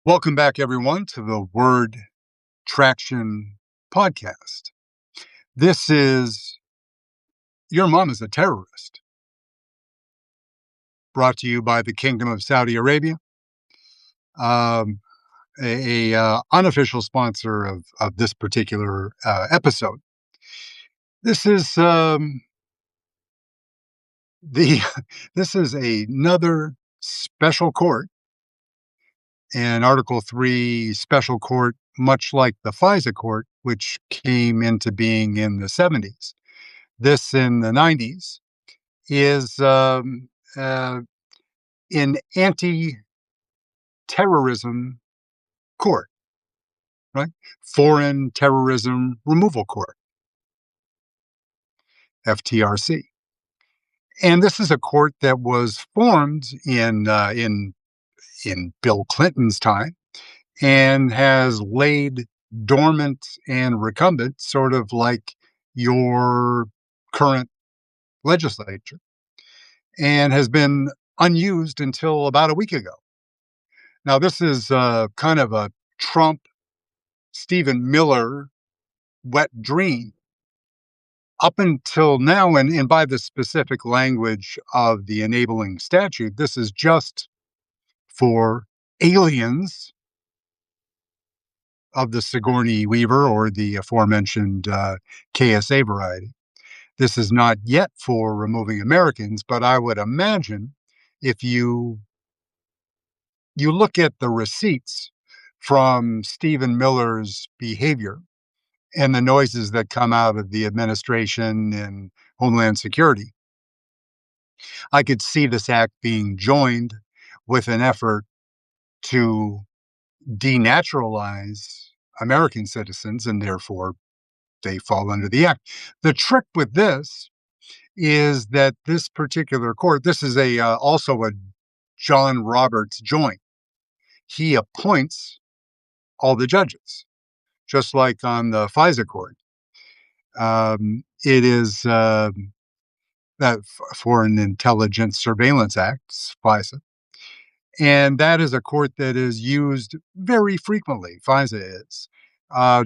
Welcome back, everyone, to the Word Traction podcast. This is Your Mom is a Terrorist, brought to you by the Kingdom of Saudi Arabia, um, unofficial sponsor of this particular episode. This is the this is another special court, an Article 3 special court, much like the FISA court, which came into being in the 70s. This in the 90s is uh, an anti-terrorism court, right? Foreign Terrorism Removal Court, FTRC. And this is a court that was formed in Bill Clinton's time and has laid dormant and recumbent, sort of like your current legislature, and has been unused until about a week ago. Now, this is kind of a Trump, Stephen Miller wet dream. Up until now, and by the specific language of the enabling statute, this is just for aliens of the Sigourney Weaver or the aforementioned KSA variety. This is not yet for removing Americans, but I would imagine if you look at the receipts from Stephen Miller's behavior and the noises that come out of the administration and Homeland Security, I could see this act being joined with an effort to denaturalize American citizens, and therefore they fall under the act. The trick with this is that this particular court, this is also a John Roberts joint. He appoints all the judges, just like on the FISA court. It is that Foreign Intelligence Surveillance Act, FISA. And that is a court that is used very frequently. FISA is.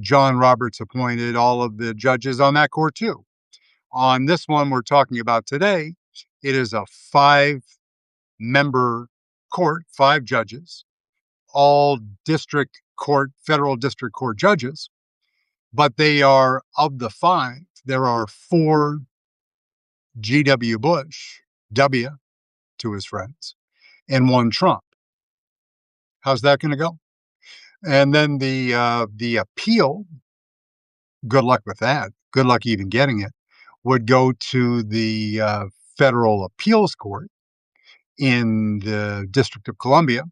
John Roberts appointed all of the judges on that court, too. On this one we're talking about today, it is a 5-member court, 5 judges, all federal district court judges. But they are, of the 5, there are 4 G.W. Bush, W to his friends, and 1 Trump. How's that going to go? And then the appeal, good luck with that. Good luck even getting it. Would go to the Federal Appeals Court in the District of Columbia,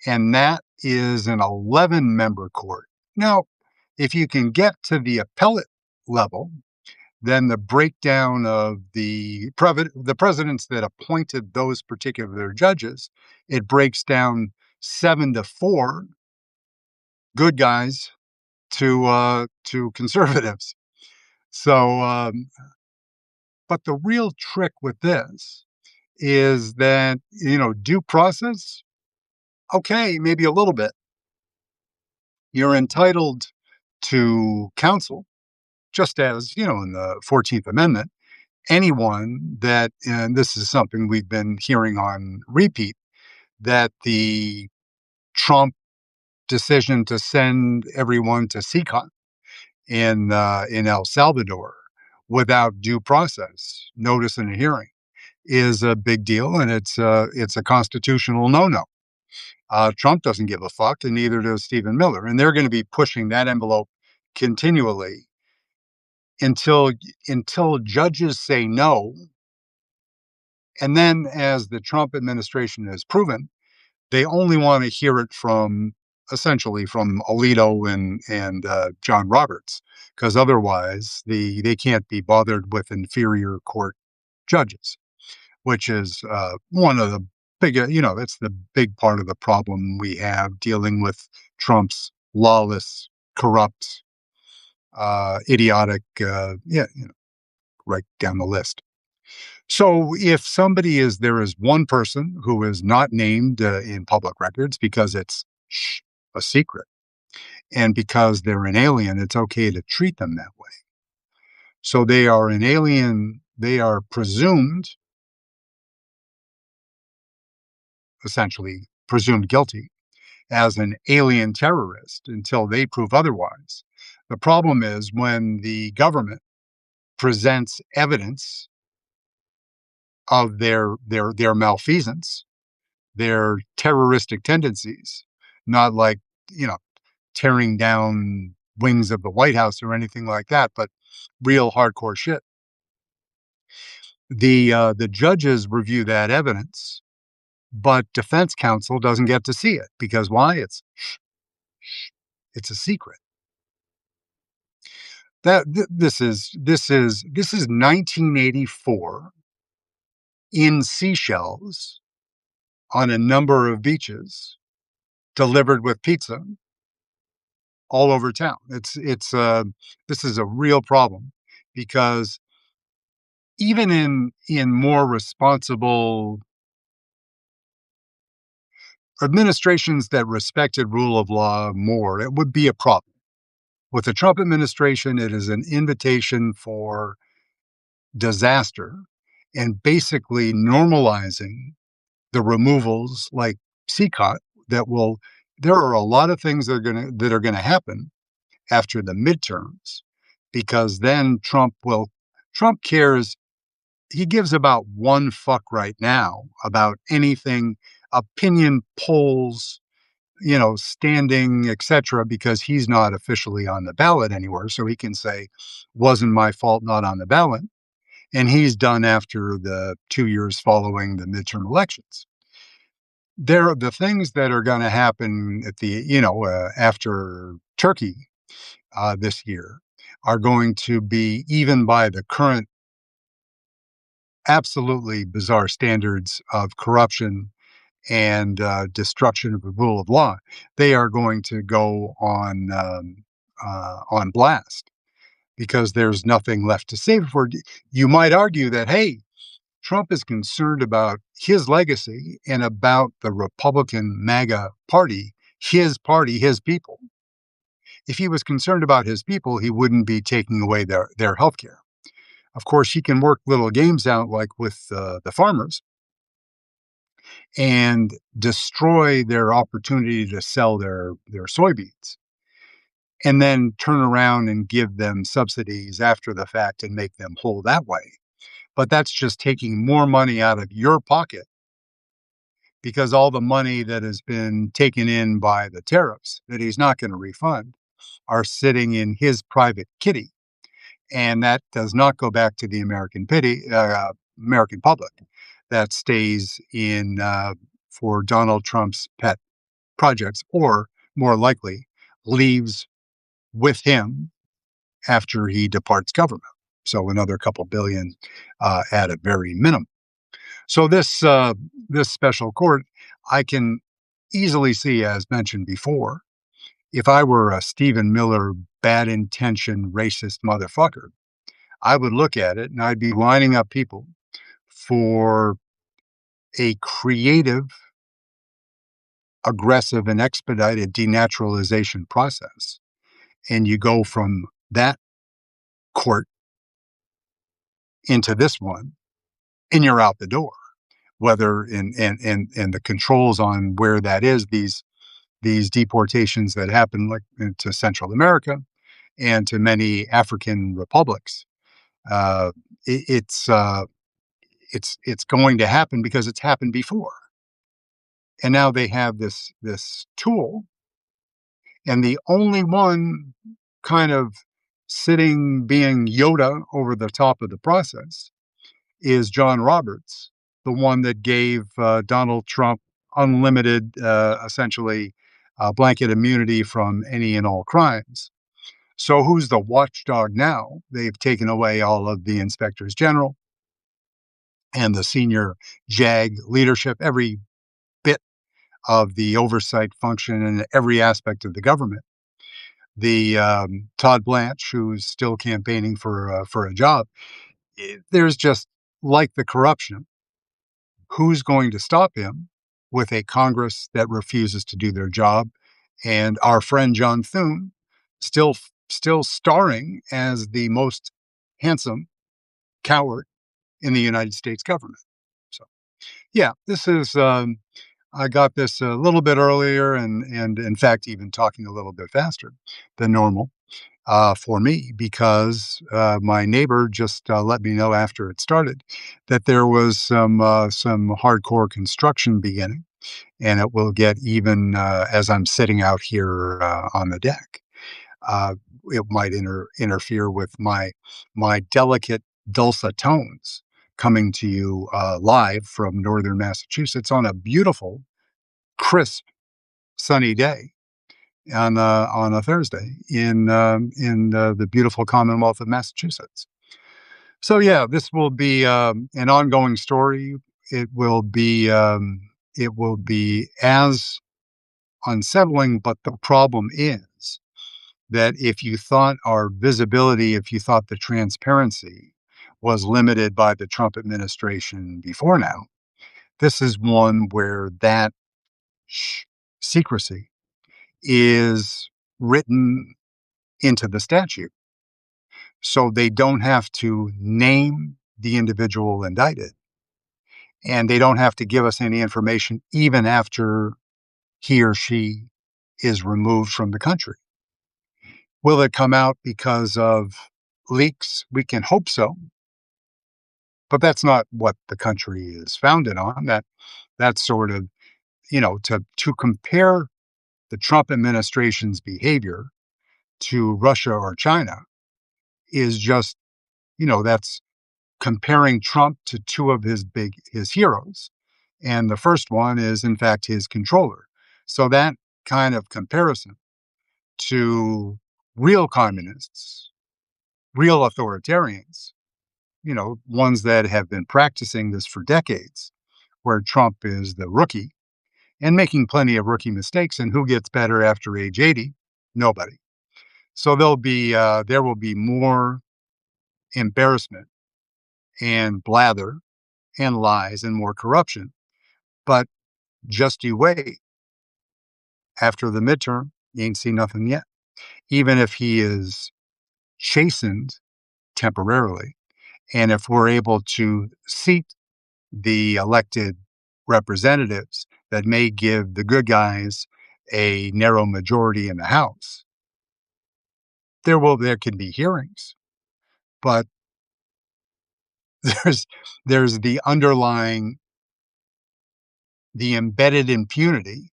and that is an 11-member court. Now, if you can get to the appellate level, then the breakdown of the presidents that appointed those particular judges, it breaks down 7-4 good guys to conservatives. So, but the real trick with this is that, due process, okay, maybe a little bit. You're entitled to counsel, just as, in the 14th Amendment, anyone that, and this is something we've been hearing on repeat, that the Trump decision to send everyone to CCON in El Salvador without due process, notice and a hearing, is a big deal, and it's a constitutional no-no. Trump doesn't give a fuck, and neither does Stephen Miller, and they're going to be pushing that envelope continually until judges say no. And then, as the Trump administration has proven, they only want to hear it essentially from Alito and John Roberts, because otherwise they can't be bothered with inferior court judges, which is one of the that's the big part of the problem we have dealing with Trump's lawless, corrupt, idiotic, right down the list. So if there is one person who is not named in public records because it's a secret. And because they're an alien, it's okay to treat them that way. So they are an alien. They are presumed, essentially presumed guilty as an alien terrorist until they prove otherwise. The problem is when the government presents evidence of their malfeasance, their terroristic tendencies, not like, you know, tearing down wings of the White House or anything like that, but real hardcore shit. The judges review that evidence, but defense counsel doesn't get to see it because why? It's a secret. This is 1984 in seashells on a number of beaches, delivered with pizza all over town. This is a real problem because even in more responsible administrations that respected rule of law more, it would be a problem. With the Trump administration, it is an invitation for disaster and basically normalizing the removals like CCOT that will there are a lot of things that are gonna happen after the midterms because then Trump cares. He gives about one fuck right now about anything, opinion polls, standing, etc., because he's not officially on the ballot anywhere. So he can say, wasn't my fault not on the ballot. And he's done after the 2 years following the midterm elections. There are the things that are going to happen after Turkey this year are going to be, even by the current absolutely bizarre standards of corruption and destruction of the rule of law, they are going to go on blast because there's nothing left to save for. You might argue that, hey, Trump is concerned about his legacy and about the Republican MAGA party, his people. If he was concerned about his people, he wouldn't be taking away their health care. Of course, he can work little games out like with the farmers and destroy their opportunity to sell their soybeans and then turn around and give them subsidies after the fact and make them whole that way. But that's just taking more money out of your pocket because all the money that has been taken in by the tariffs that he's not going to refund are sitting in his private kitty. And that does not go back to the American public. That stays in for Donald Trump's pet projects, or more likely leaves with him after he departs government. So another couple billion at a very minimum. So this special court, I can easily see, as mentioned before, if I were a Stephen Miller bad intention racist motherfucker, I would look at it and I'd be lining up people for a creative, aggressive, and expedited denaturalization process. And you go from that court into this one, and you're out the door. Whether in and the controls on where that is, these deportations that happen like to Central America and to many African republics, uh, it, it's going to happen because it's happened before, and now they have this tool, and the only one kind of sitting being Yoda over the top of the process is John Roberts, the one that gave Donald Trump unlimited, essentially, blanket immunity from any and all crimes. So who's the watchdog now? They've taken away all of the inspectors general and the senior JAG leadership, every bit of the oversight function in every aspect of the government. The Todd Blanche, who's still campaigning for a job, there's just, like the corruption, who's going to stop him with a Congress that refuses to do their job and our friend John Thune still starring as the most handsome coward in the United States government. So yeah, this is I got this a little bit earlier, and in fact even talking a little bit faster than normal for me, because my neighbor just let me know after it started that there was some hardcore construction beginning, and it will get even as I'm sitting out here on the deck. Uh, it might interfere with my delicate dulcet tones coming to you live from northern Massachusetts on a beautiful, crisp, sunny day on a Thursday in the beautiful Commonwealth of Massachusetts. So yeah, this will be an ongoing story. It will be as unsettling, but the problem is that if you thought our visibility, if you thought the transparency was limited by the Trump administration before now, this is one where that secrecy is written into the statute. So they don't have to name the individual indicted, and they don't have to give us any information even after he or she is removed from the country. Will it come out because of leaks? We can hope so, but that's not what the country is founded on. That's sort of, to compare the Trump administration's behavior to Russia or China is just, that's comparing Trump to two of his heroes. And the first one is in fact his controller. So that kind of comparison to real communists, real authoritarians, ones that have been practicing this for decades, where Trump is the rookie and making plenty of rookie mistakes. And who gets better after age 80? Nobody. So there will be more embarrassment and blather and lies and more corruption. But just you wait. After the midterm, you ain't seen nothing yet. Even if he is chastened temporarily, and if we're able to seat the elected representatives that may give the good guys a narrow majority in the House, there can be hearings, but there's there's the embedded impunity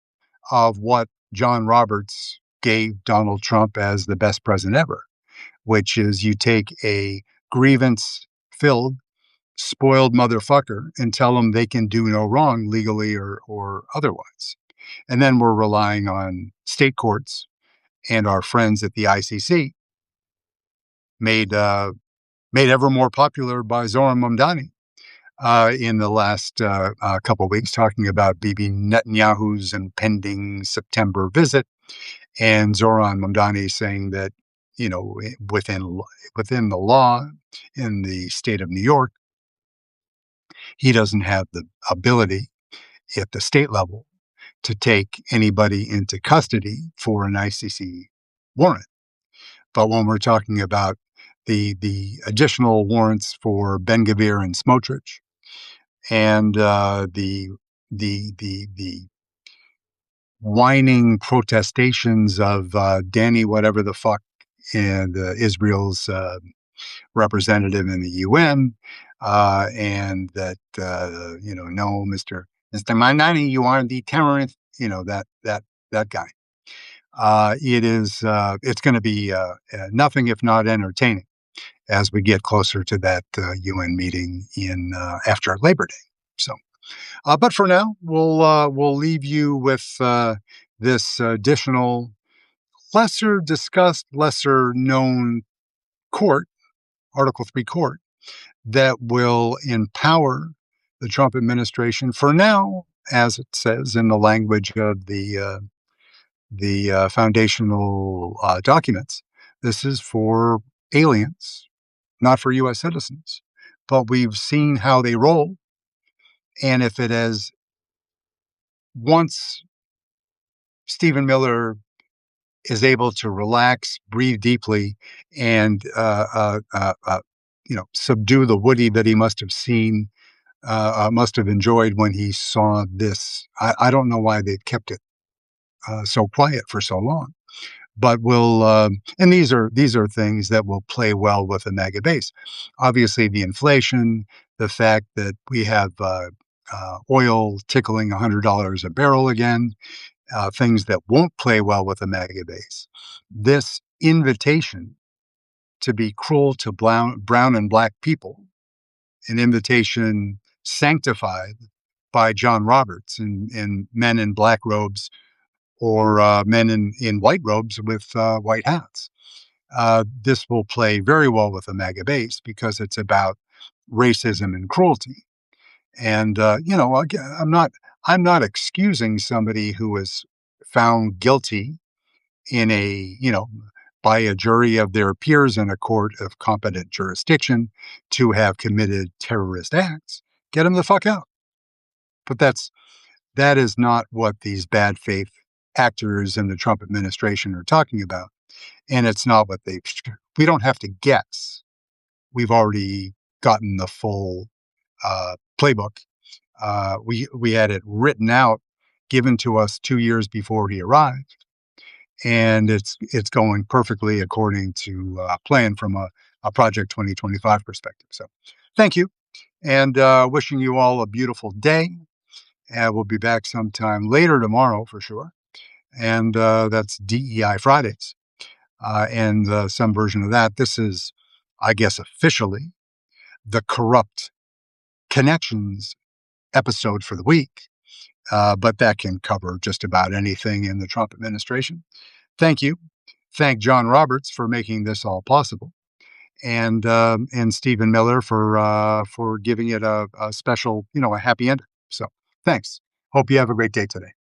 of what John Roberts gave Donald Trump as the best president ever, which is you take a grievance filled, spoiled motherfucker and tell them they can do no wrong legally or otherwise. And then we're relying on state courts and our friends at the ICC, made ever more popular by Zoran Mamdani in the last couple of weeks, talking about Bibi Netanyahu's impending September visit, and Zoran Mamdani saying that, within the law in the state of New York, he doesn't have the ability at the state level to take anybody into custody for an ICC warrant. But when we're talking about the additional warrants for Ben-Gvir and Smotrich, and the whining protestations of Danny whatever the fuck, and Israel's representative in the UN, and that no, Mr. Mandani, you are the terrorist, that guy. It's going to be nothing if not entertaining as we get closer to that UN meeting in after Labor Day. So, but for now, we'll leave you with this additional, lesser discussed, lesser known court, Article 3 court, that will empower the Trump administration for now, as it says in the language of the foundational documents. This is for aliens, not for U.S. citizens. But we've seen how they roll. And if it has once Stephen Miller is able to relax, breathe deeply, and subdue the Woody that he must have seen, must have enjoyed when he saw this. I don't know why they've kept it so quiet for so long, but will and these are things that will play well with the mega base. Obviously, the inflation, the fact that we have oil tickling $100 a barrel again, things that won't play well with the mega base. This invitation to be cruel to brown and black people, an invitation sanctified by John Roberts and men in black robes or men in white robes with white hats. This will play very well with the MAGA base because it's about racism and cruelty. And again, I'm not excusing somebody who is found guilty in by a jury of their peers in a court of competent jurisdiction to have committed terrorist acts. Get them the fuck out. But that is not what these bad faith actors in the Trump administration are talking about. And it's not what we don't have to guess. We've already gotten the full playbook. We had it written out, given to us 2 years before he arrived, and it's going perfectly according to plan from a Project 2025 perspective. So, thank you, and wishing you all a beautiful day. And we'll be back sometime later tomorrow for sure, and that's DEI Fridays, and some version of that. This is, I guess, officially the Corrupt Connections episode for the week. But that can cover just about anything in the Trump administration. Thank you. Thank John Roberts for making this all possible, and Stephen Miller for giving it a special, a happy ending. So thanks. Hope you have a great day today.